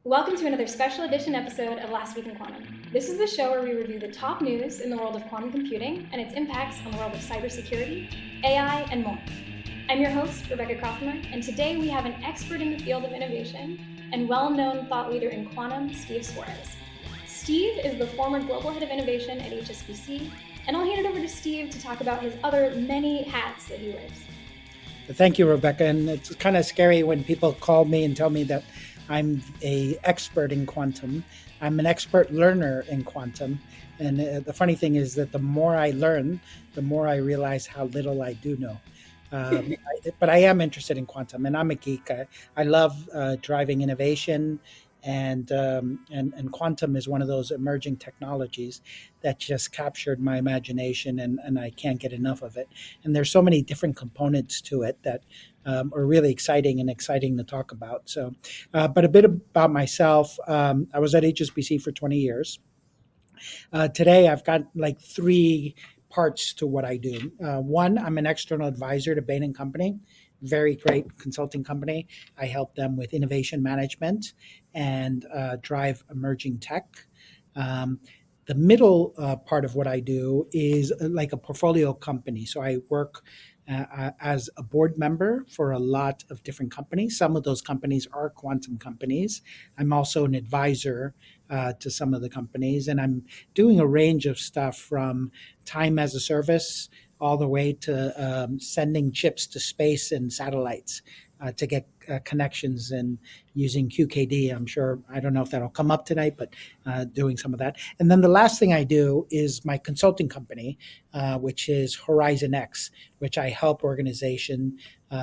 Welcome to another special edition episode of Last Week in Quantum. This is the show where we review the top news in the world of quantum computing and its impacts on the world of cybersecurity, AI, and more. I'm your host, Rebecca Krauthamer, and today we have an expert in the field of innovation and well-known thought leader in quantum, Steve Suarez. Steve is the former global head of innovation at HSBC, and I'll hand it over to Steve to talk about his other many hats that he wears. Thank you, Rebecca. And it's kind of scary when people call me and tell me that I'm an expert in quantum. I'm an expert learner in quantum. And the funny thing is that the more I learn, the more I realize how little I do know. But I am interested in quantum, and I'm a geek. I love driving innovation, and quantum is one of those emerging technologies that just captured my imagination, and I can't get enough of it. And there's so many different components to it that are really exciting to talk about. So, but a bit about myself. I was at HSBC for 20 years. Today, I've got like three parts to what I do. One, I'm an external advisor to Bain& Company, very great consulting company. I help them with innovation management and drive emerging tech. The middle part of what I do is like a portfolio company. So I work as a board member for a lot of different companies. Some of those companies are quantum companies. I'm also an advisor to some of the companies, and I'm doing a range of stuff from time as a service all the way to sending chips to space and satellites to get connections and using QKD. I'm sure, I don't know if that'll come up tonight, but doing some of that. And then the last thing I do is my consulting company, which is HorizonX, which I help organization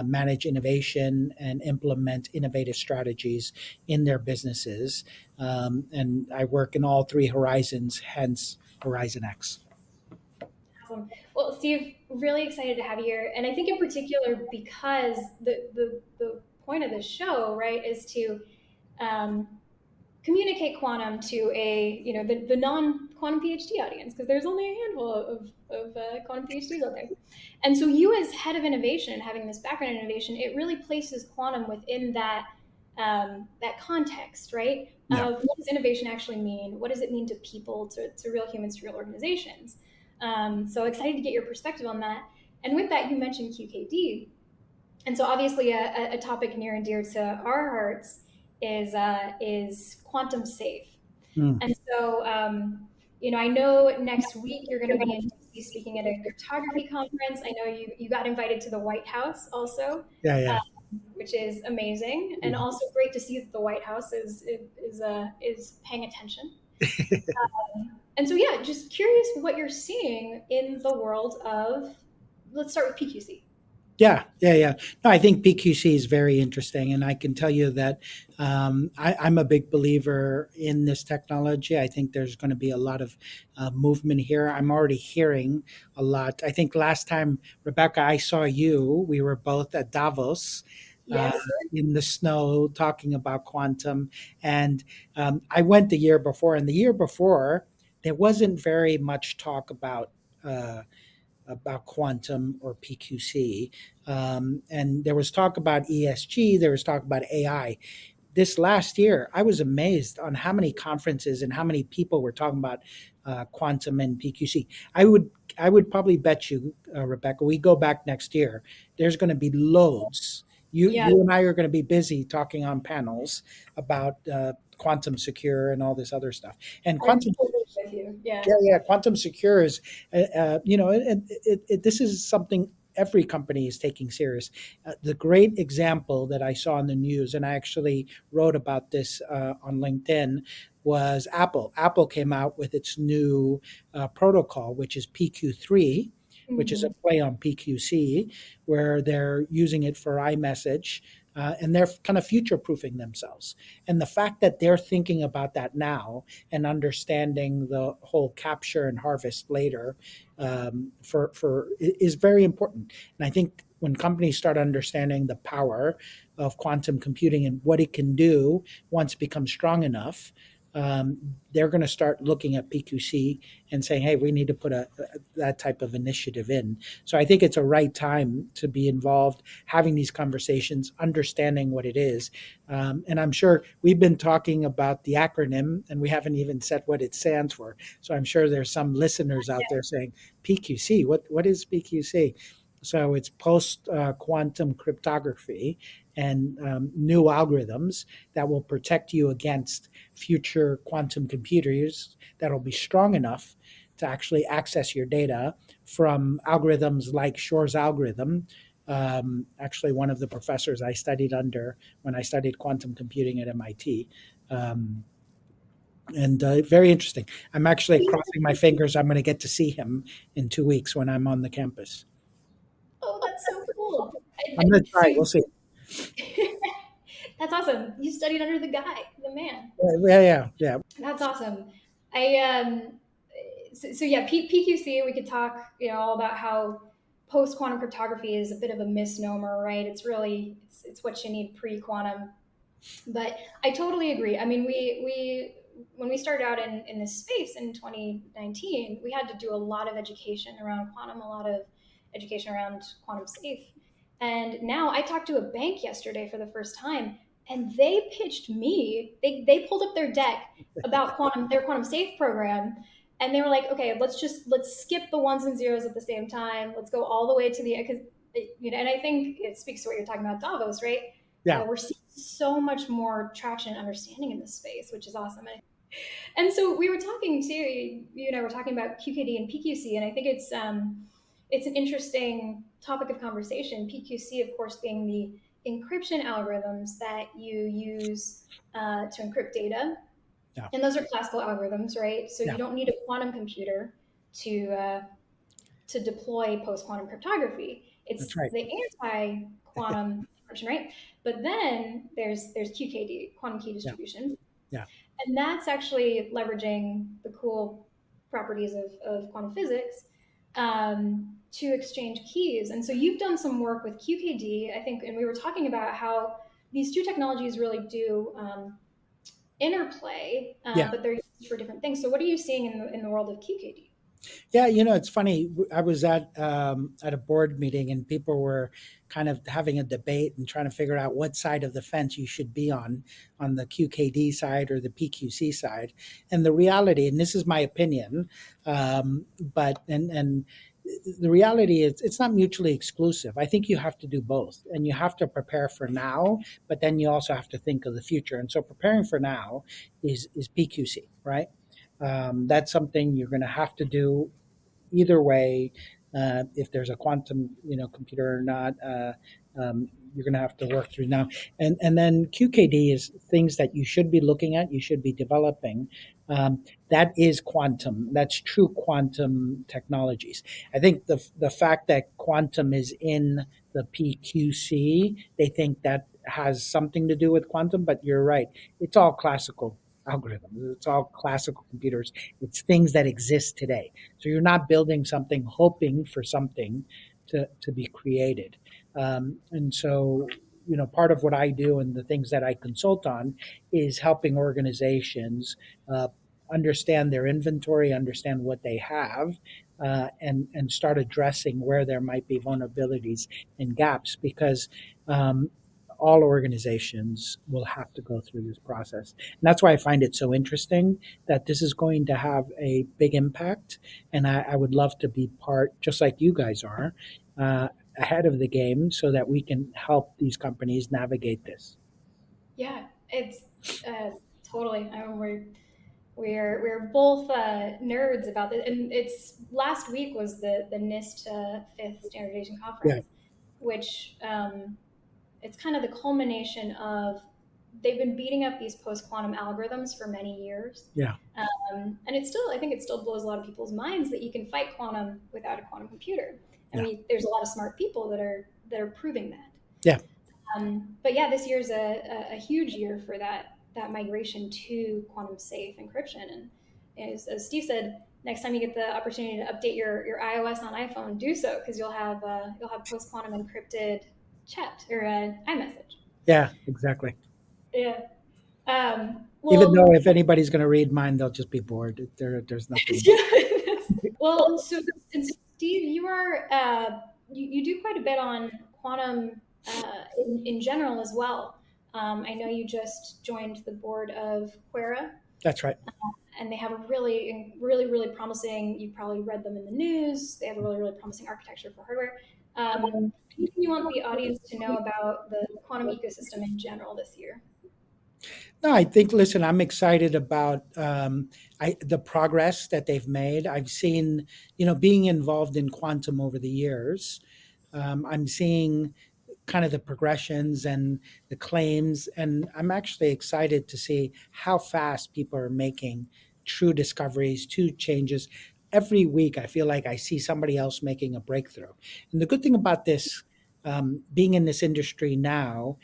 manage innovation and implement innovative strategies in their businesses. And I work in all three horizons, hence HorizonX. Awesome. Well, Steve, really excited to have you here. And I think in particular, because the point of this show, right, is to um, communicate quantum to the non-quantum PhD audience, because there's only a handful of quantum PhDs out there. And so you as head of innovation, having this background in innovation, it really places quantum within that context, right? Yeah. Of what does innovation actually mean? What does it mean to people, to real humans, to real organizations? So excited to get your perspective on that. And with that, you mentioned QKD. And so obviously a topic near and dear to our hearts is quantum safe. Mm. And so, I know next week you're going to be in DC speaking at a cryptography conference. I know you got invited to the White House also, Yeah. which is amazing, and also great to see that the White House is paying attention. And so, yeah, just curious what you're seeing in the world of, let's start with PQC. Yeah. No, I think PQC is very interesting, and I can tell you that I'm a big believer in this technology. I think there's going to be a lot of movement here. I'm already hearing a lot. I think last time, Rebecca, I saw you, we were both at Davos. Uh, Yes. in the snow, talking about quantum, and I went the year before. And the year before, there wasn't very much talk uh, about quantum or PQC. And there was talk about ESG, there was talk about AI. This last year, I was amazed on how many conferences and how many people were talking about quantum and PQC. I would probably bet you, Rebecca, we go back next year. There's going to be loads. Yeah, You and I are going to be busy talking on panels about quantum secure and all this other stuff. And I'm quantum totally with you. Yeah. yeah. Quantum secure is, this is something every company is taking serious. The great example that I saw in the news, and I actually wrote about this on LinkedIn, was Apple. Apple came out with its new protocol, which is PQ3, which is a Mhm. play on PQC, where they're using it for iMessage, and they're kind of future proofing themselves. And the fact that they're thinking about that now and understanding the whole capture and harvest later for is very important. And I think when companies start understanding the power of quantum computing and what it can do once it becomes strong enough, they're going to start looking at PQC and saying, "Hey, we need to put that type of initiative in." So I think it's a right time to be involved, having these conversations, understanding what it is, and I'm sure we've been talking about the acronym, and we haven't even said what it stands for. So I'm sure there's some listeners out there saying, "PQC, what is PQC?" So it's post quantum cryptography and new algorithms that will protect you against future quantum computers that'll be strong enough to actually access your data from algorithms like Shor's algorithm. Actually, one of the professors I studied under when I studied quantum computing at MIT. And very interesting. I'm actually crossing my fingers. I'm going to get to see him in 2 weeks when I'm on the campus. Oh, that's so cool. I'm going to So try. We'll see. that's awesome. You studied under the guy, the man. Yeah, yeah, yeah. That's awesome. I so yeah, PQC. We could talk, all about how post quantum cryptography is a bit of a misnomer, right? It's really it's what you need pre quantum. But I totally agree. I mean, we when we started out in this space in 2019, we had to do a lot of education around quantum, a lot of education around quantum safe. And now I talked to a bank yesterday for the first time, and they pitched me. They pulled up their deck about their quantum safe program, and they were like, okay, let's skip the ones and zeros at the same time. Let's go all the way to the because and I think it speaks to what you're talking about, Davos, right? Yeah, We're seeing so much more traction and understanding in this space, which is awesome. And so we were talking too, we're talking about QKD and PQC, and I think it's an interesting topic of conversation. PQC, of course, being the encryption algorithms that you use to encrypt data, yeah, and those are classical algorithms, right? So yeah. you don't need a quantum computer to uh, to deploy post quantum cryptography. It's That's right. the anti quantum encryption, right? But then there's QKD, quantum key Yeah, distribution, yeah, and that's actually leveraging the cool properties of quantum physics to exchange keys. And so you've done some work with QKD, I think, and we were talking about how these two technologies really do interplay, yeah. but they're used for different things. So what are you seeing in the world of QKD? Yeah, it's funny. I was at a board meeting, and people were kind of having a debate and trying to figure out what side of the fence you should be on the QKD side or the PQC side. And the reality, and this is my opinion, but and the reality is it's not mutually exclusive. I think you have to do both, and you have to prepare for now, but then you also have to think of the future. And so preparing for now is PQC, right? That's something you're going to have to do either way, if there's a quantum, computer or not, you're going to have to work through now. And then QKD is things that you should be looking at, you should be developing. That is quantum. That's true quantum technologies. I think the fact that quantum is in the PQC, they think that has something to do with quantum, but you're right. It's all classical algorithms. It's all classical computers. It's things that exist today. So you're not building something hoping for something to be created. And so, part of what I do and the things that I consult on is helping organizations understand their inventory, understand what they have, and start addressing where there might be vulnerabilities and gaps because. All organizations will have to go through this process. And that's why I find it so interesting that this is going to have a big impact. And I would love to be part, just like you guys are, uh, ahead of the game so that we can help these companies navigate this. Yeah, it's uh, totally. I mean, we're both nerds about it, and it's last week was the NIST fifth standardization Yeah, conference, which it's kind of the culmination of they've been beating up these post quantum algorithms for many years, yeah, and it's still I think it still blows a lot of people's minds that you can fight quantum without a quantum computer, and yeah, there's a lot of smart people that are proving that. yeah, But yeah, this year's a huge year for that migration to quantum safe encryption. And as Steve said, next time you get the opportunity to update your iOS on iPhone, do so because you'll have post quantum encrypted chat or iMessage. yeah, exactly. Yeah. Even though Well, if anybody's going to read mine, they'll just be bored. There's nothing. yeah, well, and so Steve, you are you do quite a bit on quantum in general as well. I know you just joined the board of Quera, That's right. and they have a really promising. You've probably read them in the news. They have a really promising architecture for hardware. Anything you want the audience to know about the quantum ecosystem in general this year? No, I think. Listen, I'm excited about the progress that they've made. I've seen, being involved in quantum over the years. I'm seeing kind of the progressions and the claims, and I'm actually excited to see how fast people are making true discoveries, true changes. Every week, I feel like I see somebody else making a breakthrough. And the good thing about this, being in this industry now,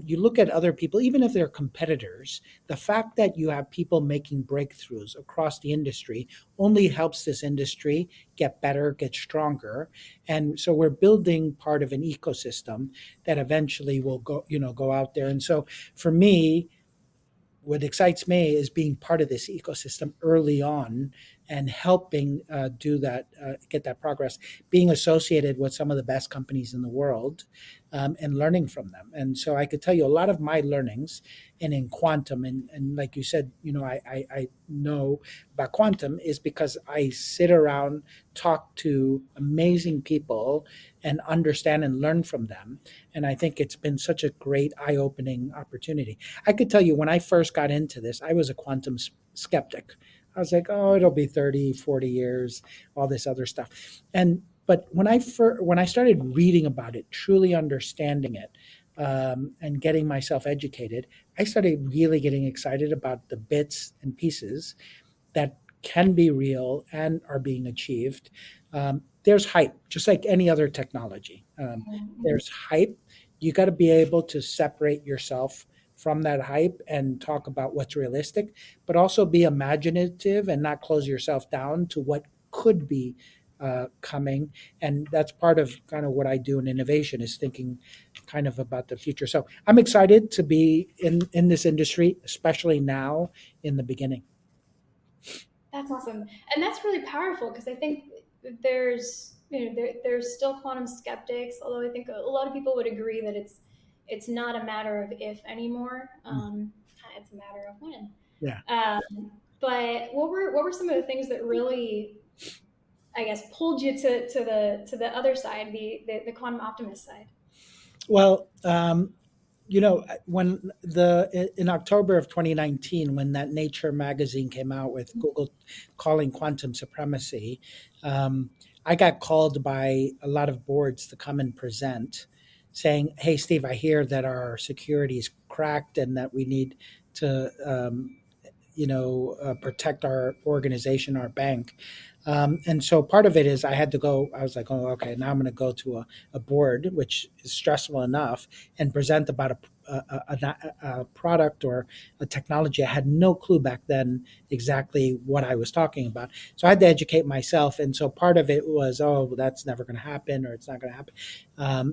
you look at other people, even if they're competitors, the fact that you have people making breakthroughs across the industry only helps this industry get better, get stronger. And so we're building part of an ecosystem that eventually will go out there. And so for me, what excites me is being part of this ecosystem early on and helping do that, get that progress, being associated with some of the best companies in the world, and learning from them. And so I could tell you a lot of my learnings, and in quantum, and like you said, I know about quantum is because I sit around, talk to amazing people, and understand and learn from them. And I think it's been such a great eye opening opportunity. I could tell you when I first got into this, I was a quantum skeptic. I was like, oh, it'll be 30, 40 years, all this other stuff. But when I started reading about it, truly understanding it, and getting myself educated, I started really getting excited about the bits and pieces that can be real and are being achieved. There's hype, just like any other technology. There's hype. You got to be able to separate yourself from that hype and talk about what's realistic, but also be imaginative and not close yourself down to what could be coming. And that's part of kind of what I do in innovation is thinking kind of about the future. So I'm excited to be in this industry, especially now in the beginning. That's awesome, and that's really powerful because I think there's still quantum skeptics. Although I think a lot of people would agree that it's not a matter of if anymore. It's a matter of when. Yeah. But what were some of the things that really, I guess, pulled you to the other side, the quantum optimist side? Well, when the in October of 2019, when that Nature magazine came out with Google calling quantum supremacy, I got called by a lot of boards to come and present, saying, "Hey, Steve, I hear that our security is cracked and that we need to." Protect our organization, our bank. And so part of it is I had to go, I was like, oh, okay, now I'm going to go to a board, which is stressful enough, and present about a product or a technology. I had no clue back then exactly what I was talking about. So I had to educate myself. And so part of it was, oh, well, that's never going to happen or it's not going to happen.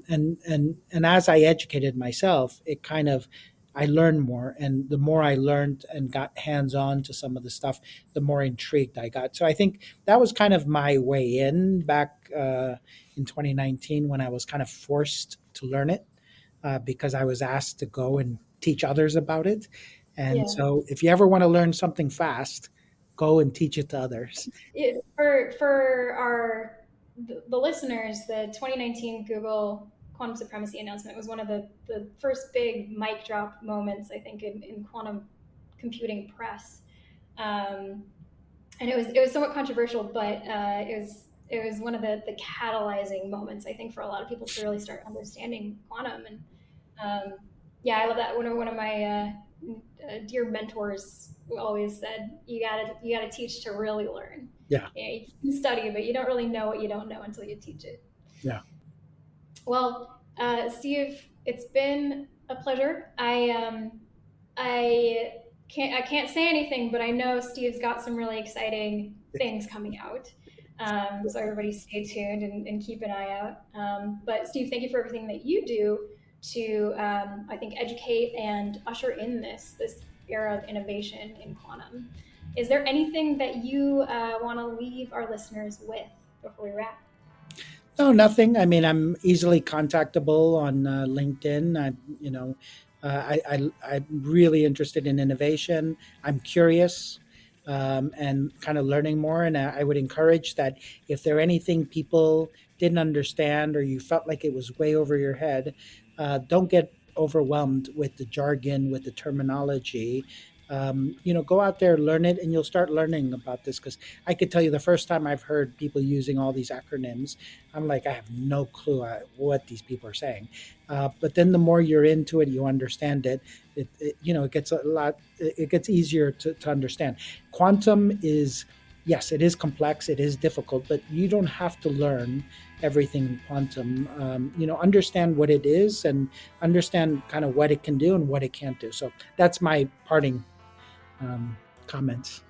And as I educated myself, it kind of, I learned more, and the more I learned and got hands on to some of the stuff, the more intrigued I got. So I think that was kind of my way in back in 2019 when I was kind of forced to learn it because I was asked to go and teach others about it. And Yeah. so if you ever want to learn something fast, go and teach it to others. For the listeners, the 2019 Google quantum supremacy announcement was one of the first big mic drop moments, I think, in quantum computing press. And it was somewhat controversial, but it was one of the catalyzing moments, I think, for a lot of people to really start understanding quantum. And yeah, I love that. One of my dear mentors always said, you gotta teach to really learn. Yeah. Yeah, you can study, but you don't really know what you don't know until you teach it. Yeah. Well, Steve, it's been a pleasure. I can't say anything, but I know Steve's got some really exciting things coming out. So everybody stay tuned and keep an eye out. But Steve, thank you for everything that you do to I think educate and usher in this era of innovation in quantum. Is there anything that you want to leave our listeners with before we wrap? No, nothing. I mean, I'm easily contactable on LinkedIn. I'm really interested in innovation. I'm curious and kind of learning more. And I would encourage that if there anything people didn't understand or you felt like it was way over your head, don't get overwhelmed with the jargon, with the terminology. Go out there, learn it, and you'll start learning about this. Because I could tell you the first time I've heard people using all these acronyms, I'm like, I have no clue what these people are saying. But then the more you're into it, you understand it. It gets a lot. It gets easier to understand. Quantum is, yes, it is complex. It is difficult, but you don't have to learn everything in quantum. Understand what it is and understand kind of what it can do and what it can't do. So that's my parting um, comments.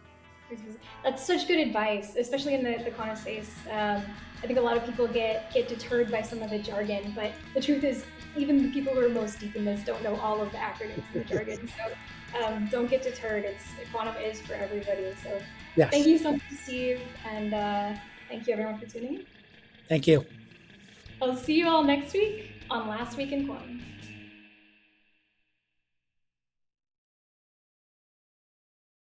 That's such good advice, especially in the quantum space. I think a lot of people get deterred by some of the jargon, but the truth is, even the people who are most deep in this don't know all of the acronyms and the jargon. So don't get deterred. Quantum is for everybody. So thank Yes. you so much, Steve, and thank you everyone for tuning in. Thank you. I'll see you all next week on Last Week in Quantum.